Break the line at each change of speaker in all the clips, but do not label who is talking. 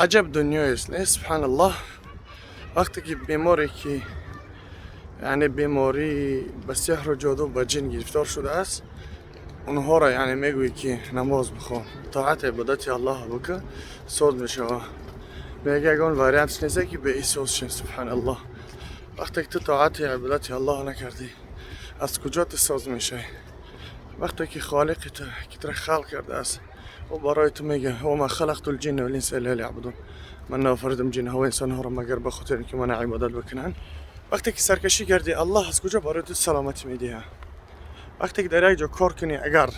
عجب دنیایی است نه سبحان الله. وقتی که بیماری که یعنی بیماری به سحر و جادو و جن گرفتار شده است، اونها را یعنی میگویی که نماز بخوان، طاعت عبادت الله بکن، سود میشه. میگه اگه اون واریانتش نیست که به ایسوس شن. سبحان الله. وقتی که تو طاعت عبادت الله نکردی، از کجا تساز میشه؟ وقتی که خالق که تر خلق کرده است و برای تو میگه و ما خلقت الجن والانس الا لیعبدون، من نافردم جن ها و انسان ها را مگر به خاطر اینکه من عبادت بکنن. وقتی که سرکشی کردی، الله از کجا برای تو سلامتی میده؟ وقتی که در یک جا کار کنی، اگر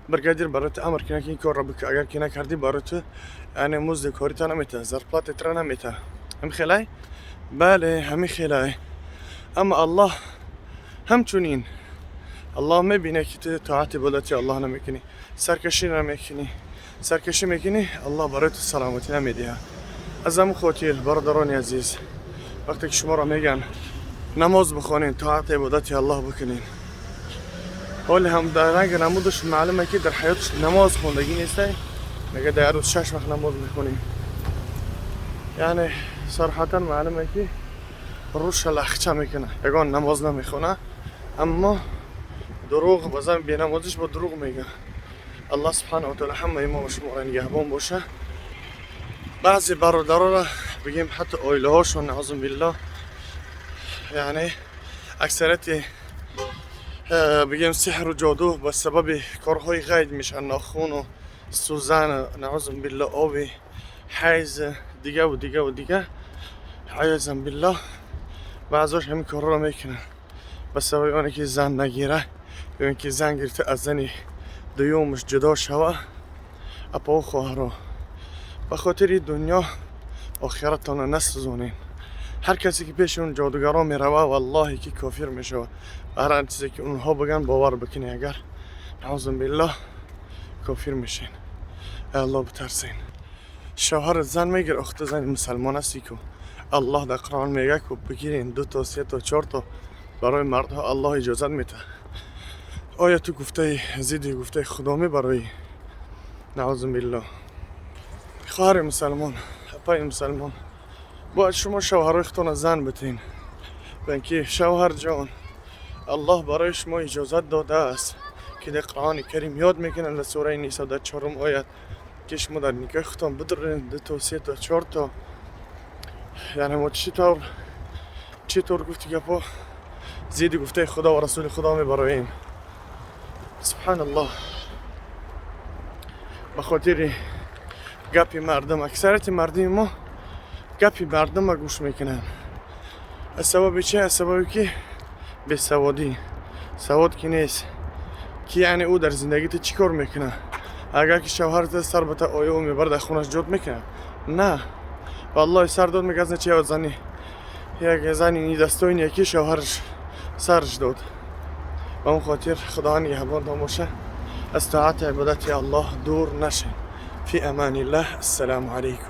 برگردیر برای تو امر کنه که این کار را بکن، اگر که نکردی برای تو یعنی مزد کاری تا نمیته، زرپلات تر نمیته. هم خیلی؟ بله همین خیلی. اما الله همچنین الله میبینه که تو طاعت عبادت الله نمیکنی، سرکشی نمیکنی، سرکشی میکنی، الله برای تو سلامتی نمیده. از همون خاطر برادران عزیز، وقتی که شما را میگن نماز بخونین، طاعت عبادت الله بکنین، ولی هم در رنگ نمودش معلومه که در حیاتش نماز خوندگی نیسته. میگه در روز 6 وقت نماز میخونیم، یعنی صراحتا معلومه که روش لخچه میکنه، یگان نماز نمیخونه، اما دروغ بازم بی نمازش با دروغ میگه. الله سبحانه و تعالی همه ما شما را نگهبان باشه. بعضی برادرها را بگیم حتی اویله هاشون نعوذ بالله، یعنی اکثریت بگیم سحر و جادو به سبب کارهای غیب میشن، ناخون و سوزن نعوذ بالله، آب حیض دیگه و دیگه و دیگه، عیاذا بالله. بعضاش همین کار را میکنن به سبب آنه که زن نگیره یا اینکه زن گرفته از زنی دویومش جدا شوه اپا و خواهرها. به خاطر دنیا آخرتان نسوزونین. هر کسی که پیش اون جادوگران میروه والله که کافر میشه. هر آن چیزی که اونها بگن باور بکنی، اگر نعوذ بالله کافر میشین. الله بترسین. شوهر زن میگیر، اخت زن مسلمان هستی که الله در قرآن میگه که بگیرین 2 تا 3 تا 4 تا برای مردها الله اجازت میده. آیا تو گفته زیدی گفته خدا می برای نعوذ بالله؟ خواهر مسلمان، اپای مسلمان، باید شما شوهرایتان زن بتین، بلکه شوهر جان الله برای شما اجازت داده است که در قرآن کریم یاد میکنن در سوره نیسا در 4 آیت که شما در نکاحتان بدرین 2 تا 3 تا 4 تا. یعنی ما چطور گفتی گپا زیدی گفته خدا و رسول خدا می براییم. سبحان الله. به خاطر گپی مردم، اکثریت مردم ما گپی مردم گوش میکنن. از سبب چه؟ از سبب که به سوادی، سواد که نیست که یعنی او در زندگی تو چی کار میکنه. اگر که شوهرت سر بتا آیا او میبرد در خونش جد میکنه؟ نه والله سر داد میگه از چه زنی، یک زنی این دستوین یکی شوهرش سرش داد. و اون خاطر خدا نگهبان باشه، از طاعت عبادت الله دور نشین. فی امان الله. السلام علیکم.